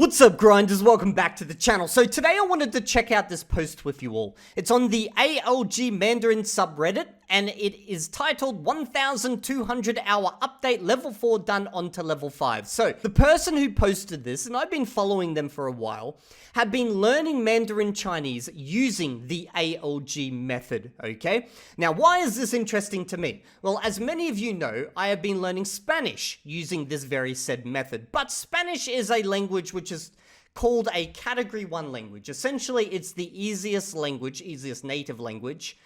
What's up, grinders? Welcome back to the channel. So today I wanted to check out this post with you all. It's on the ALG Mandarin subreddit, and it is titled 1200 hour update level 4 done onto level 5. So the person who posted this, and I've been following them for a while, have been learning Mandarin Chinese using the ALG method, okay? Now, why is this interesting to me? Well, as many of you know, I have been learning Spanish using this very said method, but Spanish is a language which is called a Category 1 language. Essentially, it's the easiest native language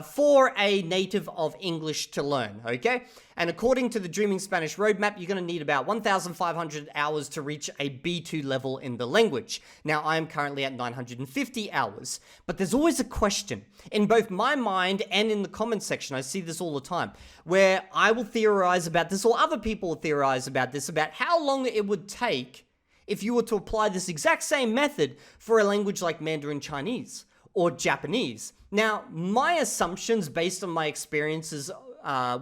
for a native of English to learn, okay? And according to the Dreaming Spanish Roadmap, you're going to need about 1,500 hours to reach a B2 level in the language. Now, I am currently at 950 hours, but there's always a question in both my mind and in the comment section. I see this all the time, where I will theorize about this, or other people will theorize about this, about how long it would take if you were to apply this exact same method for a language like Mandarin Chinese or Japanese. Now, my assumptions based on my experiences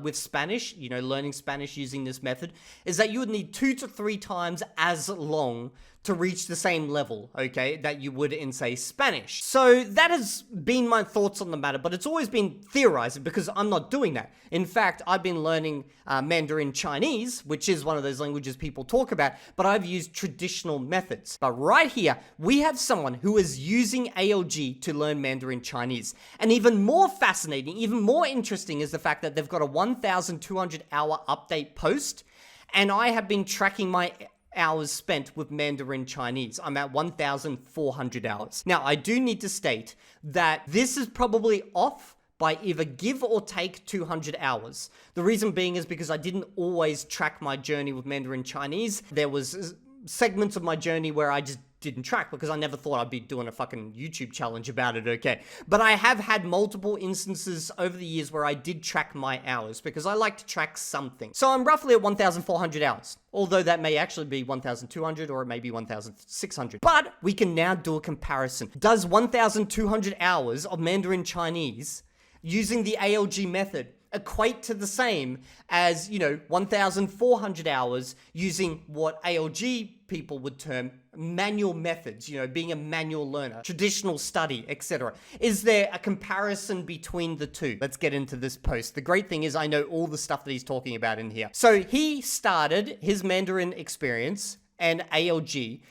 with Spanish, learning Spanish using this method, is that you would need 2 to 3 times as long to reach the same level, okay, that you would in, say, Spanish. So that has been my thoughts on the matter, but it's always been theorizing because I'm not doing that. In fact, I've been learning Mandarin Chinese, which is one of those languages people talk about, but I've used traditional methods. But right here, we have someone who is using ALG to learn Mandarin Chinese. And even more fascinating, even more interesting is the fact that they've got a 1,200 hour update post, and I have been tracking my hours spent with Mandarin Chinese. I'm at 1,400 hours. Now, I do need to state that this is probably off by either give or take 200 hours. The reason being is because I didn't always track my journey with Mandarin Chinese. There was segments of my journey where I just didn't track because I never thought I'd be doing a fucking YouTube challenge about it, okay? But I have had multiple instances over the years where I did track my hours because I like to track something. So I'm roughly at 1,400 hours, although that may actually be 1,200 or it may be 1,600. But we can now do a comparison. Does 1,200 hours of Mandarin Chinese using the ALG method equate to the same as, 1,400 hours using what ALG people would term manual methods, being a manual learner, traditional study, etc. Is there a comparison between the two? Let's get into this post. The great thing is I know all the stuff that he's talking about in here. So he started his Mandarin experience and ALG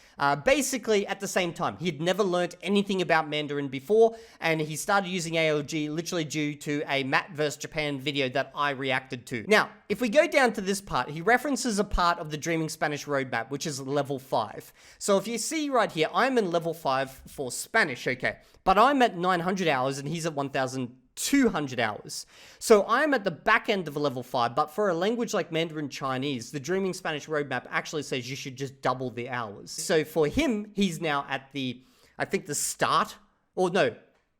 basically at the same time. He had never learnt anything about Mandarin before, and he started using ALG literally due to a Matt vs. Japan video that I reacted to. Now, if we go down to this part, he references a part of the Dreaming Spanish Roadmap, which is level 5. So if you see right here, I'm in level 5 for Spanish, okay? But I'm at 900 hours and he's at 1,200 hours. So I'm at the back end of level 5, but for a language like Mandarin Chinese, the Dreaming Spanish Roadmap actually says you should just double the hours. So for him, he's now at the start, or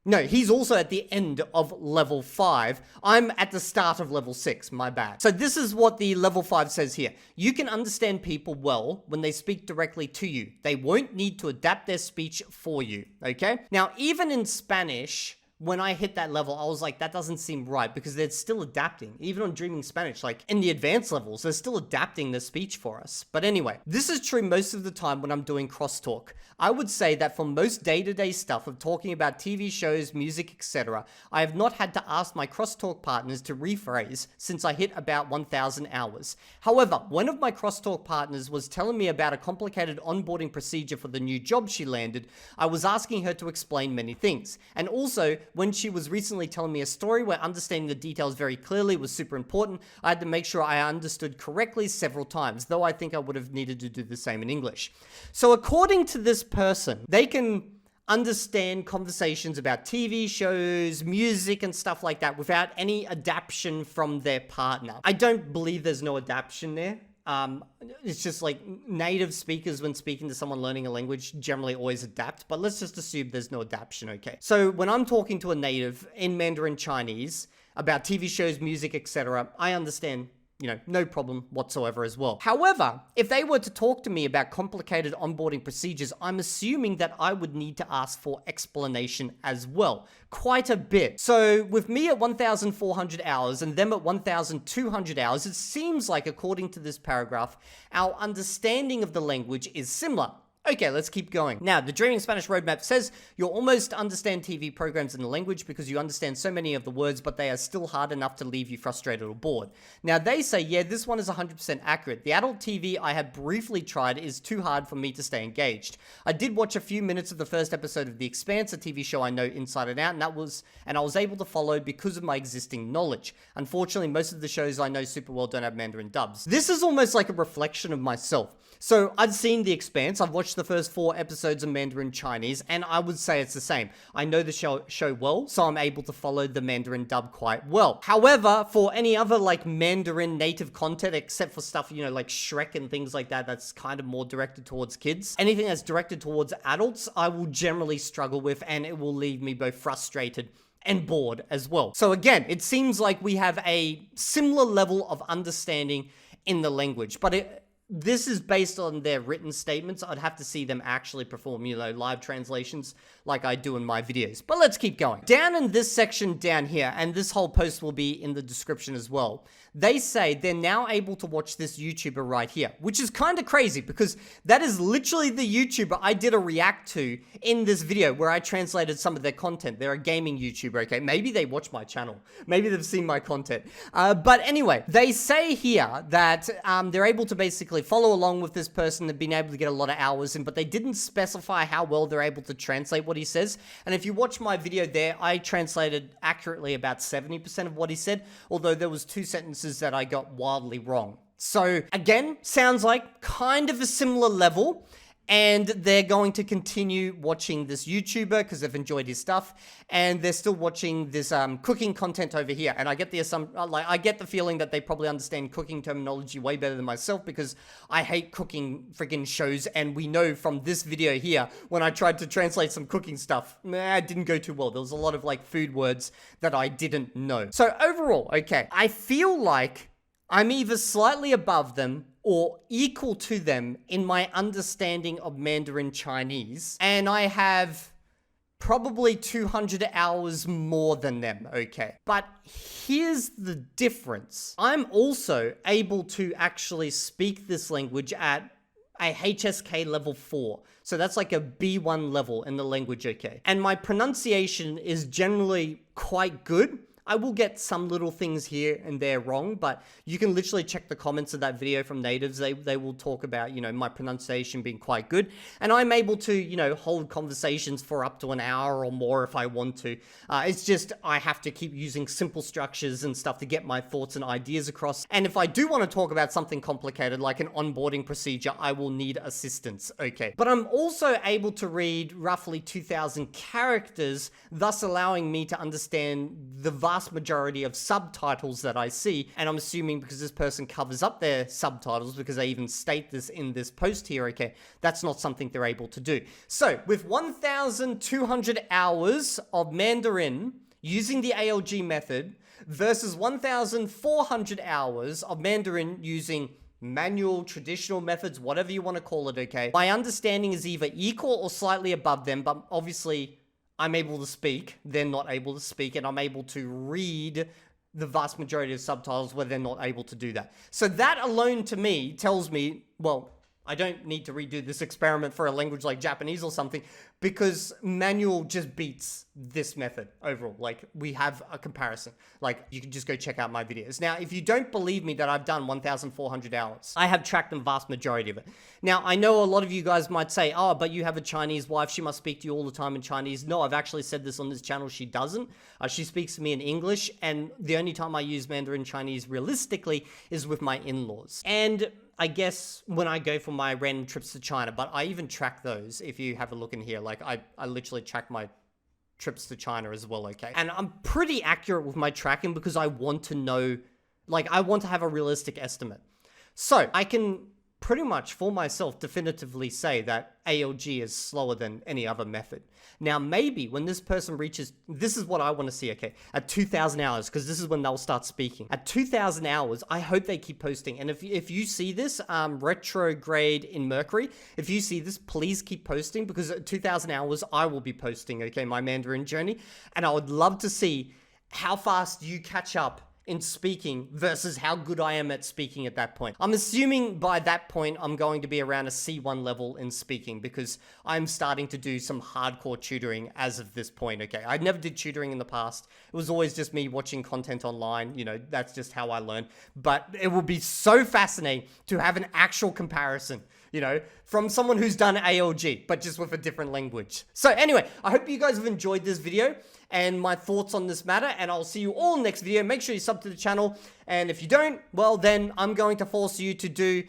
no, he's also at the end of level 5. I'm at the start of level 6, my bad. So this is what the level 5 says here. You can understand people well when they speak directly to you. They won't need to adapt their speech for you, okay? Now, even in Spanish, when I hit that level, I was like, that doesn't seem right because they're still adapting. Even on Dreaming Spanish, like in the advanced levels, they're still adapting the speech for us. But anyway, this is true most of the time when I'm doing crosstalk. I would say that for most day-to-day stuff of talking about TV shows, music, etc., I have not had to ask my crosstalk partners to rephrase since I hit about 1,000 hours. However, one of my crosstalk partners was telling me about a complicated onboarding procedure for the new job she landed. I was asking her to explain many things. And also, when she was recently telling me a story where understanding the details very clearly was super important, I had to make sure I understood correctly several times, though I think I would have needed to do the same in English. So according to this person, they can understand conversations about TV shows, music, and stuff like that without any adaptation from their partner. I don't believe there's no adaptation there. It's just like native speakers when speaking to someone learning a language generally always adapt, but let's just assume there's no adaptation, okay? So when I'm talking to a native in Mandarin Chinese about TV shows, music, etc., I understand no problem whatsoever as well. However, if they were to talk to me about complicated onboarding procedures, I'm assuming that I would need to ask for explanation as well. Quite a bit. So with me at 1,400 hours and them at 1,200 hours, it seems like, according to this paragraph, our understanding of the language is similar. Okay, let's keep going. Now, the Dreaming Spanish Roadmap says you'll almost understand TV programs in the language because you understand so many of the words, but they are still hard enough to leave you frustrated or bored. Now, they say, yeah, this one is 100% accurate. The adult TV I have briefly tried is too hard for me to stay engaged. I did watch a few minutes of the first episode of The Expanse, a TV show I know inside and out, and I was able to follow because of my existing knowledge. Unfortunately, most of the shows I know super well don't have Mandarin dubs. This is almost like a reflection of myself. So I've seen The Expanse, I've watched the first 4 episodes of Mandarin Chinese, and I would say it's the same. I know the show well, so I'm able to follow the Mandarin dub quite well. However, for any other like Mandarin native content, except for stuff, you know, like Shrek and things like that, that's kind of more directed towards kids. Anything that's directed towards adults, I will generally struggle with, and it will leave me both frustrated and bored as well. So again, it seems like we have a similar level of understanding in the language, but this is based on their written statements. I'd have to see them actually perform, you know, live translations like I do in my videos. But let's keep going. Down in this section down here, and this whole post will be in the description as well, they say they're now able to watch this YouTuber right here, which is kind of crazy because that is literally the YouTuber I did a react to in this video where I translated some of their content. They're a gaming YouTuber, okay? Maybe they watch my channel. Maybe they've seen my content. But anyway, they say here that they're able to basically follow along with this person. They've been able to get a lot of hours in, but they didn't specify how well they're able to translate what he says. And if you watch my video there, I translated accurately about 70% of what he said, although there was 2 sentences that I got wildly wrong. So again, sounds like kind of a similar level, and they're going to continue watching this YouTuber because they've enjoyed his stuff, and they're still watching this cooking content over here. And I get I get the feeling that they probably understand cooking terminology way better than myself because I hate cooking freaking shows, and we know from this video here when I tried to translate some cooking stuff, it didn't go too well. There was a lot of like food words that I didn't know. So overall, okay, I feel like I'm either slightly above them or equal to them in my understanding of Mandarin Chinese, and I have probably 200 hours more than them, okay? But here's the difference. I'm also able to actually speak this language at a HSK level 4. So that's like a B1 level in the language, okay? And my pronunciation is generally quite good. I will get some little things here and there wrong, but you can literally check the comments of that video from natives. They will talk about, you know, my pronunciation being quite good. And I'm able to, you know, hold conversations for up to an hour or more if I want to. It's just I have to keep using simple structures and stuff to get my thoughts and ideas across. And if I do want to talk about something complicated like an onboarding procedure, I will need assistance, okay? But I'm also able to read roughly 2,000 characters, thus allowing me to understand the vast majority of subtitles that I see, and I'm assuming because this person covers up their subtitles because they even state this in this post here, okay, that's not something they're able to do. So with 1,200 hours of Mandarin using the ALG method versus 1,400 hours of Mandarin using manual, traditional methods, whatever you want to call it, okay, my understanding is either equal or slightly above them, but obviously I'm able to speak, they're not able to speak, and I'm able to read the vast majority of subtitles where they're not able to do that. So that alone to me tells me, well, I don't need to redo this experiment for a language like Japanese or something because manual just beats this method overall. Like, we have a comparison. Like, you can just go check out my videos. Now, if you don't believe me that I've done 1,400 hours, I have tracked the vast majority of it. Now, I know a lot of you guys might say, oh, but you have a Chinese wife. She must speak to you all the time in Chinese. No, I've actually said this on this channel. She doesn't. She speaks to me in English, and the only time I use Mandarin Chinese realistically is with my in-laws. And I guess when I go for my random trips to China, but I even track those. If you have a look in here, like I literally track my trips to China as well, okay? And I'm pretty accurate with my tracking because I want to know, like, I want to have a realistic estimate. So I can pretty much for myself definitively say that ALG is slower than any other method. Now, maybe when this person reaches, this is what I want to see, okay, at 2,000 hours, because this is when they'll start speaking. At 2,000 hours, I hope they keep posting. And if you see this, retrograde in Mercury, if you see this, please keep posting, because at 2,000 hours, I will be posting, okay, my Mandarin journey. And I would love to see how fast you catch up in speaking versus how good I am at speaking at that point. I'm assuming by that point I'm going to be around a C1 level in speaking because I'm starting to do some hardcore tutoring as of this point, okay? I never did tutoring in the past. It was always just me watching content online, you know, that's just how I learn. But it will be so fascinating to have an actual comparison, you know, from someone who's done ALG, but just with a different language. So anyway, I hope you guys have enjoyed this video and my thoughts on this matter, and I'll see you all next video. Make sure you sub to the channel, and if you don't, well then I'm going to force you to do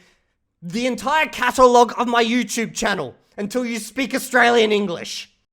the entire catalog of my YouTube channel until you speak Australian English.